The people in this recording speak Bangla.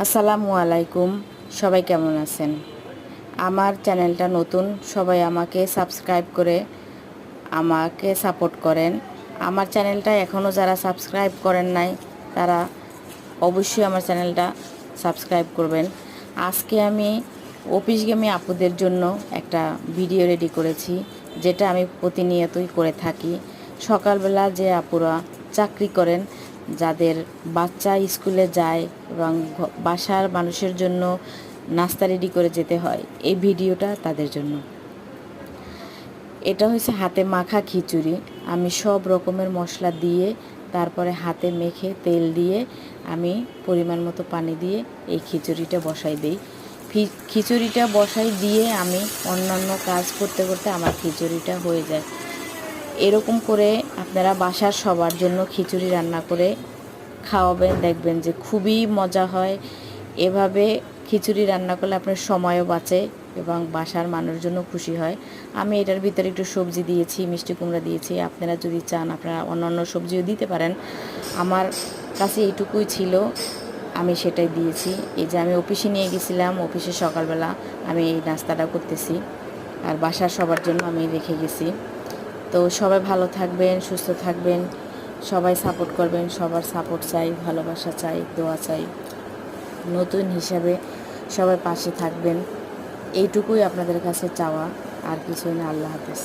আসসালামু আলাইকুম। সবাই কেমন আছেন? আমার চ্যানেলটা নতুন, সবাই আমাকে সাবস্ক্রাইব করে আমাকে সাপোর্ট করেন। আমার চ্যানেলটা এখনও যারা সাবস্ক্রাইব করেন নাই তারা অবশ্যই আমার চ্যানেলটা সাবস্ক্রাইব করবেন। আজকে আমি অফিসগামী আপুদের জন্য একটা ভিডিও রেডি করেছি, যেটা আমি প্রতিনিয়তই করে থাকি। সকালবেলা যে আপুরা চাকরি করেন, যাদের বাচ্চা স্কুলে যায় এবং বাসার মানুষের জন্য নাস্তা রেডি করে যেতে হয়, এই ভিডিওটা তাদের জন্য। এটা হচ্ছে হাতে মাখা খিচুড়ি। আমি সব রকমের মশলা দিয়ে তারপরে হাতে মেখে তেল দিয়ে আমি পরিমাণ মতো পানি দিয়ে এই খিচুড়িটা বসাই দিই। খিচুড়িটা বসাই দিয়ে আমি অন্যান্য কাজ করতে করতে আমার খিচুড়িটা হয়ে যায়। এরকম করে আপনারা বাসার সবার জন্য খিচুড়ি রান্না করে খাওয়াবেন, দেখবেন যে খুবই মজা হয়। এভাবে খিচুড়ি রান্না করলে আপনার সময়ও বাঁচে এবং বাসার মানুষজনও খুশি হয়। আমি এটার ভিতরে একটু সবজি দিয়েছি, মিষ্টি কুমড়া দিয়েছি। আপনারা যদি চান আপনারা অন্যান্য সবজিও দিতে পারেন। আমার কাছে এইটুকুই ছিল, আমি সেটাই দিয়েছি। এই যে আমি অফিসে নিয়ে গেছিলাম, অফিসে সকালবেলা আমি এই নাস্তাটা করতেছি আর বাসার সবার জন্য আমি রেখে গেছি। তো সবাই ভালো থাকবেন, সুস্থ থাকবেন, সবাই সাপোর্ট করবেন। সবার সাপোর্ট চাই, ভালোবাসা চাই, দোয়া চাই। নতুন হিসাবে সবাই পাশে থাকবেন, এইটুকুই আপনাদের কাছে চাওয়া, আর কিছুই না। আল্লাহ হাফেজ।